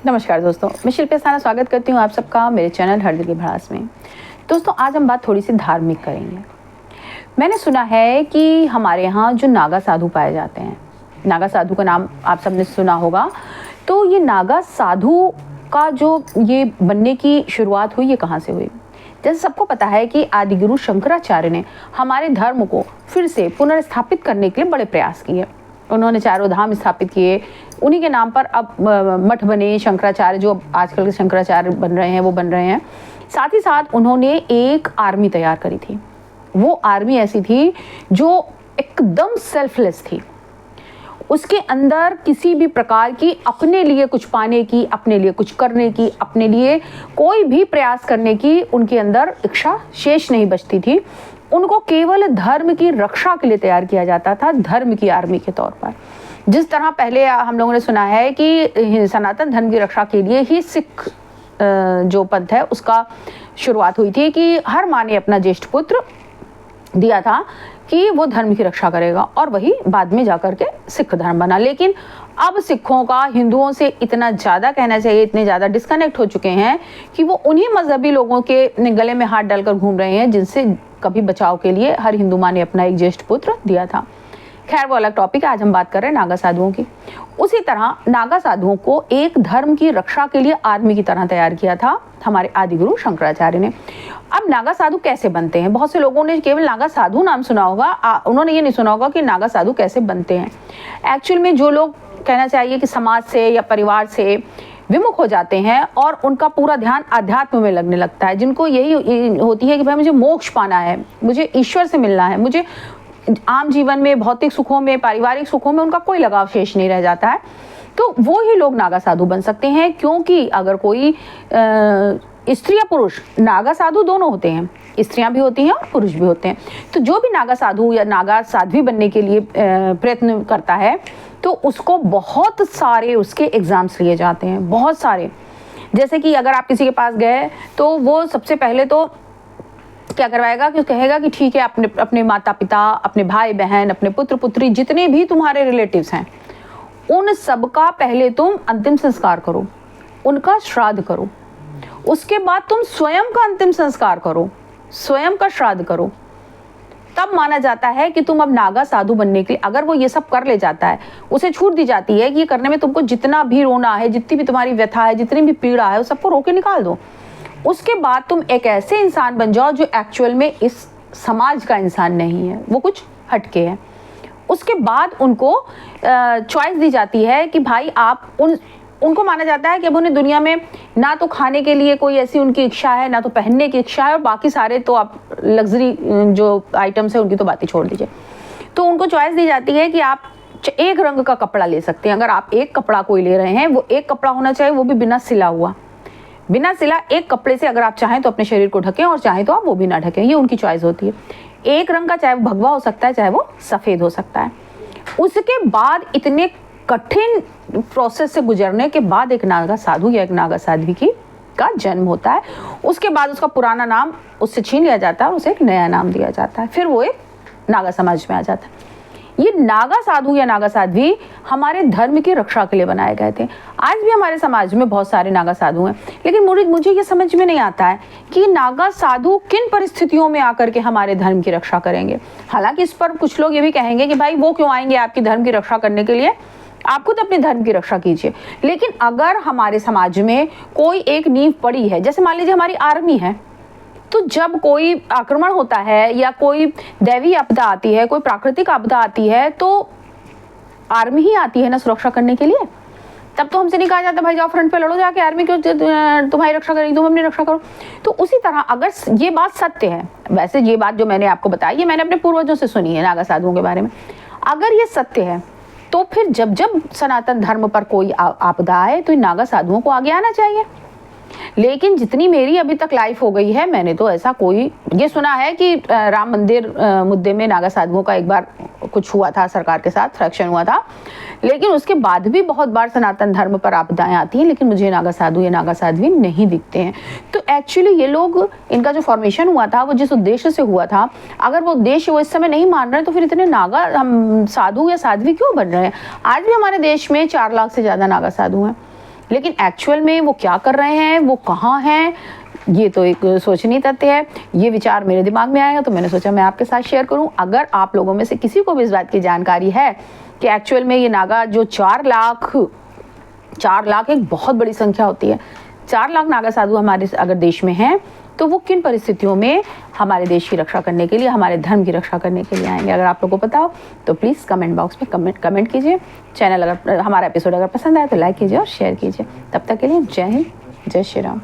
नमस्कार दोस्तों, मैं शिल्पी अस्थाना स्वागत करती हूँ आप सबका मेरे चैनल हर दिल की भड़ास में। दोस्तों, आज हम बात थोड़ी सी धार्मिक करेंगे। मैंने सुना है कि हमारे यहाँ जो नागा साधु पाए जाते हैं, नागा साधु का नाम आप सबने सुना होगा। तो ये नागा साधु का जो ये बनने की शुरुआत हुई, ये कहाँ से हुई? जैसे सबको पता है कि आदिगुरु शंकराचार्य ने हमारे धर्म को फिर से पुनर्स्थापित करने के लिए बड़े प्रयास किए। उन्होंने चारों धाम स्थापित किए, उन्हीं के नाम पर अब मठ बने, शंकराचार्य जो आजकल के शंकराचार्य बन रहे हैं वो बन रहे हैं। साथ ही साथ उन्होंने एक आर्मी तैयार करी थी। वो आर्मी ऐसी थी जो एकदम सेल्फलेस थी। उसके अंदर किसी भी प्रकार की अपने लिए कुछ पाने की, अपने लिए कुछ करने की, अपने लिए कोई भी प्रयास करने की उनके अंदर इच्छा शेष नहीं बचती थी। उनको केवल धर्म की रक्षा के लिए तैयार किया जाता था, धर्म की आर्मी के तौर पर। जिस तरह पहले हम लोगों ने सुना है कि सनातन धर्म की रक्षा के लिए ही सिख जो पंथ है उसका शुरुआत हुई थी कि हर माँ ने अपना ज्येष्ठ पुत्र दिया था कि वो धर्म की रक्षा करेगा, और वही बाद में जाकर के सिख धर्म बना। लेकिन अब सिखों का हिंदुओं से इतना ज़्यादा कहना चाहिए, इतने ज़्यादा डिस्कनेक्ट हो चुके हैं कि वो उन्हीं मजहबी लोगों के गले में हाथ डालकर घूम रहे हैं जिनसे कभी बचाव के लिए हर हिंदू माँ ने अपना एक ज्येष्ठ पुत्र दिया था। खैर, वो अलग टॉपिक है। आज हम बात कर रहे हैं नागा साधुओं की। उसी तरह नागा साधुओं को एक धर्म की रक्षा के लिए आर्मी की तरह तैयार किया था हमारे आदिगुरु शंकराचार्य ने। अब नागा साधु कैसे बनते हैं? बहुत से लोगों ने केवल नागा साधु नाम सुना होगा, उन्होंने ये नहीं सुना होगा कि नागा साधु कैसे बनते हैं। एक्चुअल में जो लोग कहना चाहिए कि समाज से या परिवार से विमुख हो जाते हैं और उनका पूरा ध्यान अध्यात्म में लगने लगता है, जिनको यही होती है कि भाई मुझे मोक्ष पाना है, मुझे ईश्वर से मिलना है, मुझे आम जीवन में भौतिक सुखों में, पारिवारिक सुखों में उनका कोई लगाव शेष नहीं रह जाता है, तो वो ही लोग नागा साधु बन सकते हैं। क्योंकि अगर कोई स्त्री या पुरुष, नागा साधु दोनों होते हैं, स्त्रियां भी होती हैं और पुरुष भी होते हैं। तो जो भी नागा साधु या नागा साध्वी बनने के लिए प्रयत्न करता है तो उसको बहुत सारे उसके एग्जाम्स लिए जाते हैं, बहुत सारे। जैसे कि अगर आप किसी के पास गए तो वो सबसे पहले तो क्या करवाएगा कि कहेगा कि ठीक है, अपने माता पिता, अपने भाई बहन, अपने पुत्र पुत्री, जितने भी तुम्हारे रिलेटिव्स हैं, उन सबका पहले तुम अंतिम संस्कार करो, उनका श्राद्ध करो। उसके बाद तुम स्वयं का अंतिम संस्कार करो, स्वयं का श्राद्ध करो। तब माना जाता है कि तुम अब नागा साधु बनने के लिए, अगर वो ये सब कर ले जाता है, उसे छूट दी जाती है कि ये करने में तुमको जितना भी रोना है, जितनी भी तुम्हारी व्यथा है, जितनी भी पीड़ा है, वो सबको रोके निकाल दो। उसके बाद तुम एक ऐसे इंसान बन जाओ जो एक्चुअल में इस समाज का इंसान नहीं है, वो कुछ हटके है। उसके बाद उनको चॉइस दी जाती है कि भाई आप उनको माना जाता है कि अब उन्हें दुनिया में ना तो खाने के लिए कोई ऐसी उनकी इच्छा है, ना तो पहनने की इच्छा है, और बाकी सारे तो आप लग्जरी जो आइटम्स है उनकी तो बात ही छोड़ दीजिए। तो उनको चॉइस दी जाती है कि आप एक रंग का कपड़ा ले सकते हैं। अगर आप एक कपड़ा कोई ले रहे हैं, वो एक कपड़ा होना चाहिए, वो भी बिना सिला हुआ, बिना सिला एक कपड़े से अगर आप चाहें तो अपने शरीर को ढकें और चाहें तो आप वो भी ना ढकें, ये उनकी चॉइस होती है। एक रंग का, चाहे वो भगवा हो सकता है, चाहे वो सफ़ेद हो सकता है। उसके बाद इतने कठिन प्रोसेस से गुजरने के बाद एक नागा साधु या एक नागा साध्वी का जन्म होता है। उसके बाद उसका पुराना नाम उससे छीन लिया जाता है और उसे एक नया नाम दिया जाता है, फिर वो एक नागा समाज में आ जाता है। ये नागा साधु या नागा साध्वी हमारे धर्म की रक्षा के लिए बनाए गए थे। आज भी हमारे समाज में बहुत सारे नागा साधु हैं, लेकिन मुझे ये समझ में नहीं आता है कि नागा साधु किन परिस्थितियों में आकर के हमारे धर्म की रक्षा करेंगे। हालांकि इस पर कुछ लोग ये भी कहेंगे कि भाई वो क्यों आएंगे आपकी धर्म की रक्षा करने के लिए, आप खुद अपने धर्म की रक्षा कीजिए। लेकिन अगर हमारे समाज में कोई एक नींव पड़ी है, जैसे मान लीजिए हमारी आर्मी है, तो जब कोई आक्रमण होता है या कोई दैवीय आपदा आती है, कोई प्राकृतिक आपदा आती है, तो आर्मी ही आती है ना सुरक्षा करने के लिए। तब तो हमसे नहीं कहा जाता भाई जाओ फ्रंट पे लड़ो जाके, आर्मी क्यों तुम्हारी रक्षा करेगी, तुम अपनी रक्षा करो। तो उसी तरह अगर ये बात सत्य है, वैसे ये बात जो मैंने आपको बताई ये मैंने अपने पूर्वजों से सुनी है नागा साधुओं के बारे में, अगर ये सत्य है तो फिर जब जब सनातन धर्म पर कोई आपदा आए तो इन नागा साधुओं को आगे आना चाहिए। लेकिन जितनी मेरी अभी तक लाइफ हो गई है, मैंने तो ऐसा कोई, ये सुना है कि राम मंदिर मुद्दे में नागा साधुओं का एक बार कुछ हुआ था, सरकार के साथ फ्रैक्शन हुआ था, लेकिन उसके बाद भी बहुत बार सनातन धर्म पर आपदाएं आती हैं, लेकिन मुझे नागा साधु या नागा साध्वी नहीं दिखते हैं। तो एक्चुअली ये लोग, इनका जो फॉर्मेशन हुआ था वो जिस उद्देश्य से हुआ था, अगर वो उद्देश्य वो इस समय नहीं मान रहे तो फिर इतने नागा हम साधु या साध्वी क्यों बन रहे हैं। आज भी हमारे देश में 4 लाख से ज़्यादा नागा साधु हैं। लेकिन एक्चुअल में वो क्या कर रहे हैं, वो कहाँ हैं, ये तो एक सोचनीय तथ्य है। ये विचार मेरे दिमाग में आएगा तो मैंने सोचा मैं आपके साथ शेयर करूं। अगर आप लोगों में से किसी को भी इस बात की जानकारी है कि एक्चुअल में ये नागा जो 4 लाख एक बहुत बड़ी संख्या होती है, 4 लाख नागा साधु हमारे अगर देश में हैं, तो वो किन परिस्थितियों में हमारे देश की रक्षा करने के लिए, हमारे धर्म की रक्षा करने के लिए आएंगे। अगर आप लोगों को पता हो तो प्लीज़ कमेंट बॉक्स में कमेंट कीजिए। चैनल अगर हमारा एपिसोड अगर पसंद आए तो लाइक कीजिए और शेयर कीजिए। तब तक के लिए जय हिंद, जय श्री राम।